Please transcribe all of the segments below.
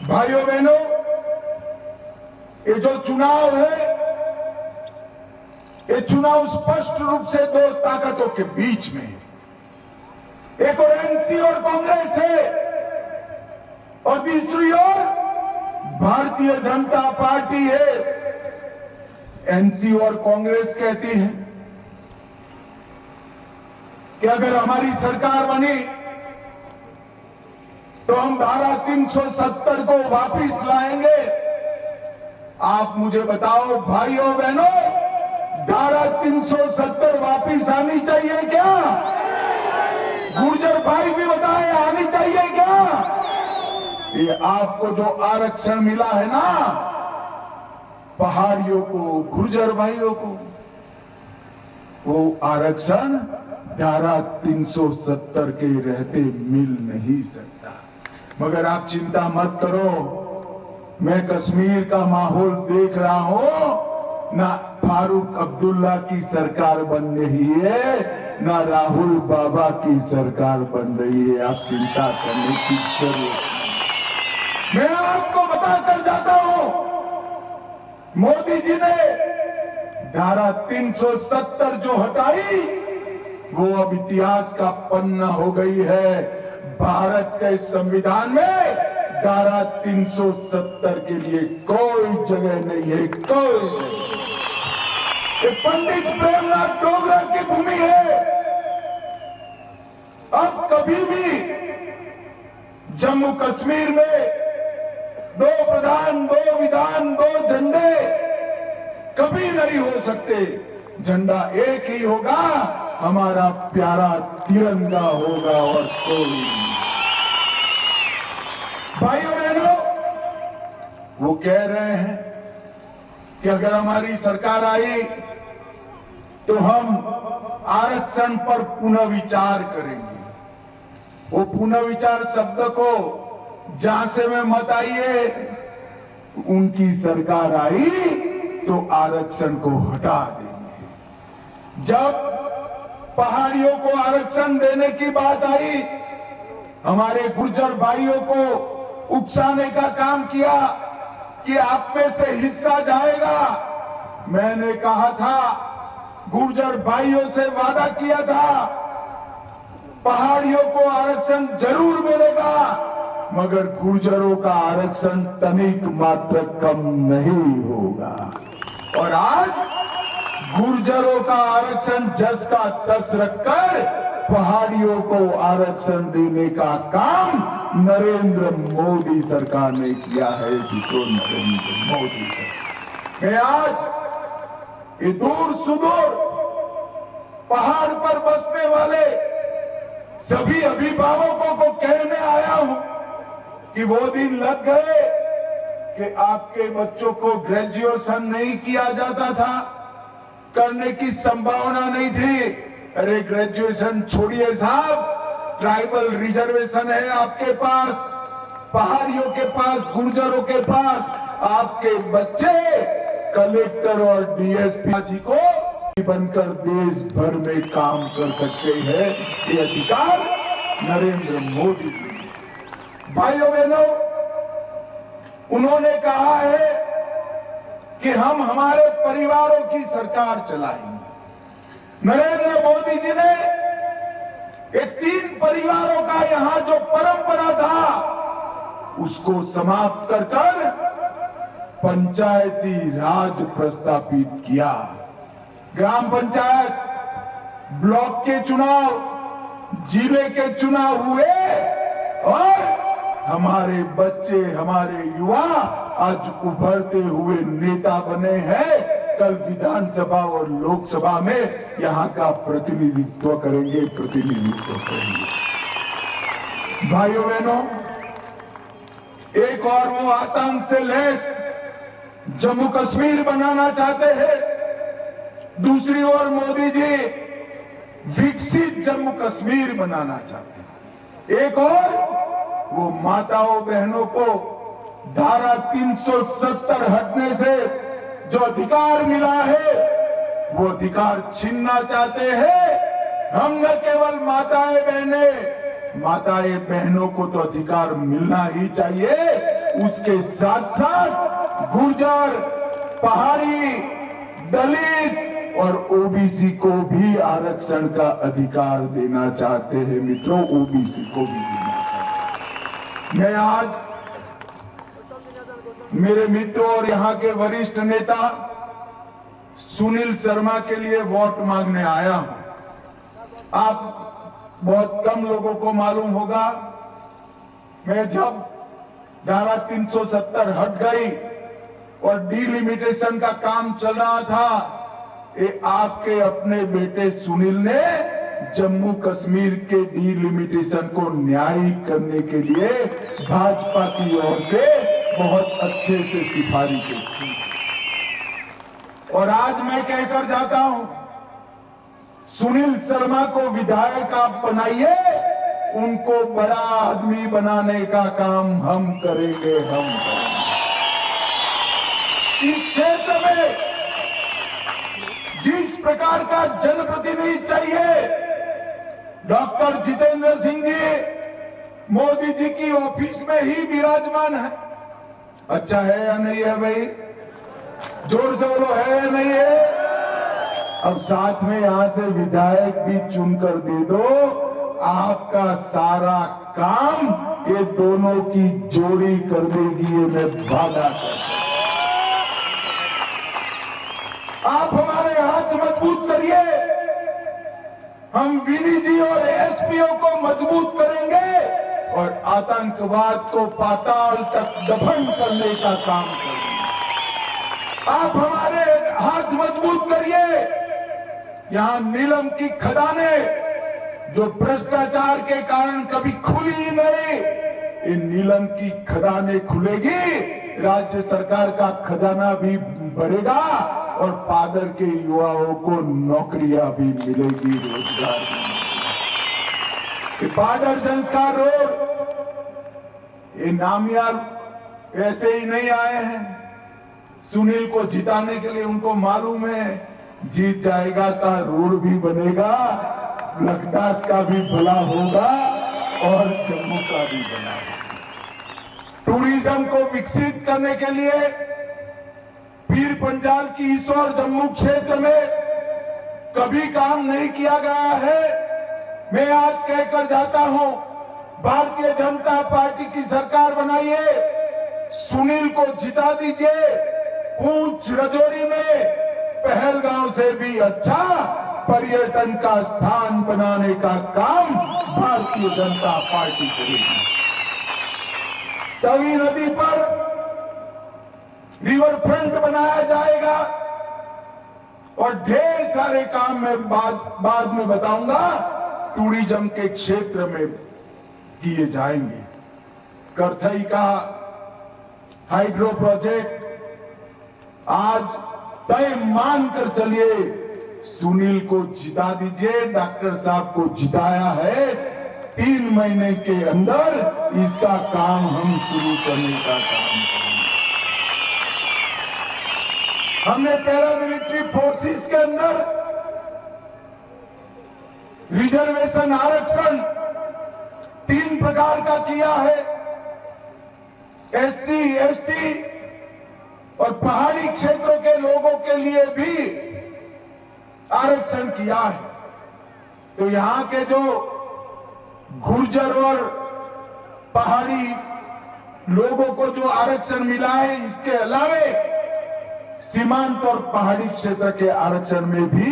भाइयों बहनों, ये जो चुनाव है, ये चुनाव स्पष्ट रूप से दो ताकतों के बीच में है। एक और एनसी और कांग्रेस है और दूसरी ओर भारतीय जनता पार्टी है। एनसी और कांग्रेस कहती है कि अगर हमारी सरकार बनी तो हम धारा 370 को वापस लाएंगे। आप मुझे बताओ भाइयों बहनों, धारा 370 वापस आनी चाहिए क्या? गुर्जर भाई भी बताएं, आनी चाहिए क्या? ये आपको जो आरक्षण मिला है ना, पहाड़ियों को, गुर्जर भाइयों को, वो आरक्षण धारा 370 के रहते मिल नहीं सकता। मगर आप चिंता मत करो, मैं कश्मीर का माहौल देख रहा हूं। ना फारूक अब्दुल्ला की सरकार बन रही है, ना राहुल बाबा की सरकार बन रही है। आप चिंता करने की जरूरत नहीं। मैं आपको बताकर जाता हूं, मोदी जी ने धारा 370 जो हटाई, वो अब इतिहास का पन्ना हो गई है। भारत के संविधान में धारा 370 के लिए कोई जगह नहीं है, कोई नहीं। ये पंडित प्रेमनाथ डोगरा की भूमि है। अब कभी भी जम्मू कश्मीर में दो प्रधान, दो विधान, दो झंडे कभी नहीं हो सकते। झंडा एक ही होगा, हमारा प्यारा तिरंगा होगा और कोई नहीं। भाइयों बहनों, वो कह रहे हैं कि अगर हमारी सरकार आई तो हम आरक्षण पर पुनर्विचार करेंगे। वो पुनर्विचार शब्द को झांसे में मत आइए। उनकी सरकार आई तो आरक्षण को हटा देंगे। जब पहाड़ियों को आरक्षण देने की बात आई, हमारे गुर्जर भाइयों को उकसाने का काम किया कि आप में से हिस्सा जाएगा। मैंने कहा था, गुर्जर भाइयों से वादा किया था, पहाड़ियों को आरक्षण जरूर मिलेगा, मगर गुर्जरों का आरक्षण तनिक मात्र कम नहीं होगा। और आज गुर्जरों का आरक्षण जस का तस रखकर पहाड़ियों को आरक्षण देने का काम नरेंद्र मोदी सरकार ने किया है। जिसको नरेंद्र मोदी सरकार, मैं आज ये दूर सुदूर पहाड़ पर बसने वाले सभी अभिभावकों को कहने आया हूं कि वो दिन लग गए कि आपके बच्चों को ग्रेजुएशन नहीं किया जाता था, करने की संभावना नहीं थी। अरे ग्रेजुएशन छोड़िए साहब, ट्राइबल रिजर्वेशन है आपके पास, पहाड़ियों के पास, गुर्जरों के पास। आपके बच्चे कलेक्टर और डीएसपी जी को बनकर देश भर में काम कर सकते हैं। ये अधिकार नरेंद्र मोदी जी। भाइयों बहनों, उन्होंने कहा है कि हम हमारे परिवारों की सरकार चलाएंगे। नरेंद्र मोदी जी ने ये 3 परिवारों का यहां जो परंपरा था, उसको समाप्त कर पंचायती राज प्रस्तापित किया। ग्राम पंचायत, ब्लॉक के चुनाव, जिले के चुनाव हुए और हमारे बच्चे, हमारे युवा आज उभरते हुए नेता बने हैं। कल विधानसभा और लोकसभा में यहां का प्रतिनिधित्व करेंगे। भाइयों बहनों, एक और वो आतंक से लैस जम्मू कश्मीर बनाना चाहते हैं, दूसरी ओर मोदी जी विकसित जम्मू कश्मीर बनाना चाहते हैं। एक और वो माताओं बहनों को धारा 370 हटने से जो अधिकार मिला है, वो अधिकार छीनना चाहते हैं। हम न केवल माताएं बहनों को तो अधिकार मिलना ही चाहिए, उसके साथ साथ गुर्जर, पहाड़ी, दलित और ओबीसी को भी आरक्षण का अधिकार देना चाहते हैं। मित्रों, ओबीसी को भी देना चाहते हैं। मैं आज मेरे मित्रों और यहां के वरिष्ठ नेता सुनील शर्मा के लिए वोट मांगने आया हूं। आप बहुत कम लोगों को मालूम होगा, मैं जब धारा 370 हट गई और डिलिमिटेशन का काम चल रहा था, ये आपके अपने बेटे सुनील ने जम्मू कश्मीर के डिलिमिटेशन को न्यायिक करने के लिए भाजपा की ओर से बहुत अच्छे से सिफारिशें की। और आज मैं कहकर जाता हूं, सुनील शर्मा को विधायक आप बनाइए, उनको बड़ा आदमी बनाने का काम हम करेंगे, हम करेंगे। इस क्षेत्र में जिस प्रकार का जनप्रतिनिधि चाहिए, डॉक्टर जितेंद्र सिंह जी मोदी जी की ऑफिस में ही विराजमान है। अच्छा है या नहीं है भाई? जोर से बोलो, है या नहीं है? अब साथ में यहां से विधायक भी चुनकर दे दो, आपका सारा काम ये दोनों की जोड़ी कर देगी, ये मैं वादा करता हूं। आप हमारे हाथ मजबूत करिए, हम विनी जी और एसपीओ को मजबूत करेंगे और आतंकवाद को पाताल तक दफन करने का काम करेंगे। आप हमारे हाथ मजबूत करिए, यहां नीलम की खदानें जो भ्रष्टाचार के कारण कभी खुली ही नहीं, ये नीलम की खदानें खुलेगी, राज्य सरकार का खजाना भी बढ़ेगा और पादर के युवाओं को नौकरियां भी मिलेगी, रोजगार भी मिलेगा। पादर संस्कार रोड, ये नामियार ऐसे ही नहीं आए हैं। सुनील को जिताने के लिए उनको मालूम है जीत जाएगा तो रोड भी बनेगा, लद्दाख का भी भला होगा और जम्मू का भी भला होगा। टूरिज्म को विकसित करने के लिए पीर पंजाल की इस और जम्मू क्षेत्र में कभी काम नहीं किया गया है। मैं आज कहकर जाता हूं, भारतीय जनता पार्टी की सरकार बनाइए, सुनील को जिता दीजिए। पूंछ राजौरी में पहलगांव से भी अच्छा पर्यटन का स्थान बनाने का काम भारतीय जनता पार्टी करेगी। तवी नदी पर रिवर फ्रंट बनाया जाएगा और ढेर सारे काम मैं बाद में बताऊंगा, टूरिज्म के क्षेत्र में किए जाएंगे। करथई का हाइड्रो प्रोजेक्ट आज तय मानकर चलिए, सुनील को जिता दीजिए। डॉक्टर साहब को जिताया है, 3 महीने के अंदर इसका काम हम शुरू करने का काम करेंगे। हमने पैरामिलिट्री फोर्सेस के अंदर रिजर्वेशन आरक्षण 3 प्रकार का किया है, एससी, एसटी और पहाड़ी क्षेत्रों के लोगों के लिए भी आरक्षण किया है। तो यहां के जो गुर्जर और पहाड़ी लोगों को जो आरक्षण मिला है, इसके अलावे सीमांत और पहाड़ी क्षेत्र के आरक्षण में भी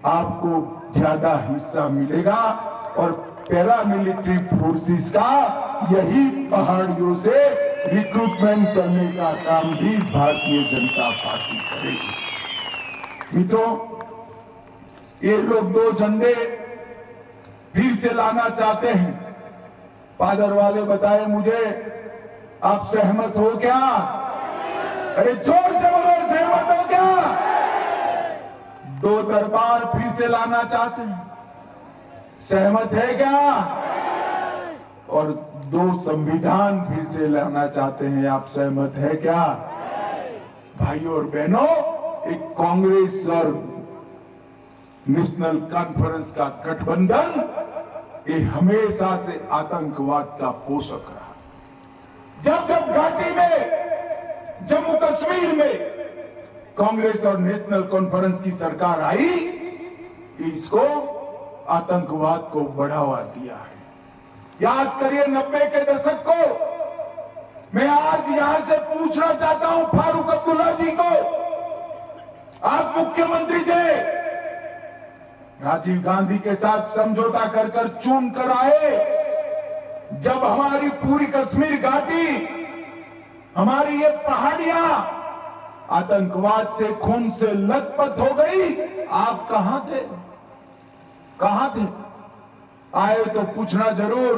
आपको ज्यादा हिस्सा मिलेगा और पैरामिलिट्री फोर्सेस का यही पहाड़ियों से रिक्रूटमेंट करने का काम भी भारतीय जनता पार्टी करेगी। मित्रों, ये लोग 2 झंडे फिर से लाना चाहते हैं। पादर वाले बताए मुझे, आप सहमत हो क्या? अरे जोर से बोलो, सहमत हो क्या? 2 दरबार फिर से लाना चाहते हैं, सहमत है क्या? और 2 संविधान फिर से लाना चाहते हैं, आप सहमत है क्या? भाइयों और बहनों, एक कांग्रेस और नेशनल कॉन्फ्रेंस का गठबंधन ये हमेशा से आतंकवाद का पोषक रहा। जब जब घाटी में, जम्मू कश्मीर में कांग्रेस और नेशनल कॉन्फ्रेंस की सरकार आई, इसको आतंकवाद को बढ़ावा दिया है। याद करिए 90 के दशक को। मैं आज यहां से पूछना चाहता हूं फारूक अब्दुल्ला जी को, आप मुख्यमंत्री थे, राजीव गांधी के साथ समझौता कर कर चून कर आए। जब हमारी पूरी कश्मीर घाटी, हमारी ये पहाड़ियां आतंकवाद से, खून से लथपथ हो गई, आप कहां थे? कहां थे? आए तो पूछना जरूर।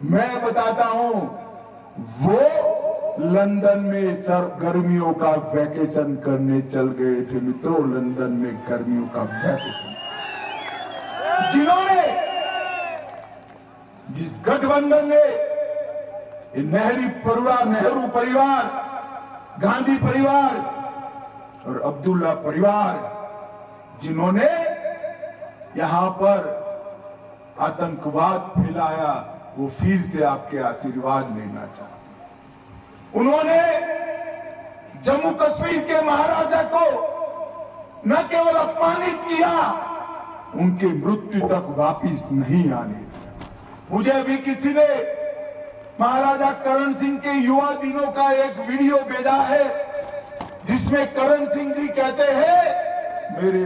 मैं बताता हूं, वो लंदन में गर्मियों का वैकेशन करने चल गए थे मित्रों, लंदन में गर्मियों का वैकेशन। जिन्होंने, जिस गठबंधन ने नेहरू परिवार, गांधी परिवार और अब्दुल्ला परिवार, जिन्होंने यहां पर आतंकवाद फैलाया, वो फिर से आपके आशीर्वाद लेना चाहते। उन्होंने जम्मू कश्मीर के महाराजा को न केवल अपमानित किया, उनके मृत्यु तक वापिस नहीं आने दिया। मुझे भी किसी ने महाराजा करण सिंह के युवा दिनों का एक वीडियो भेजा है, जिसमें करण सिंह जी कहते हैं, मेरे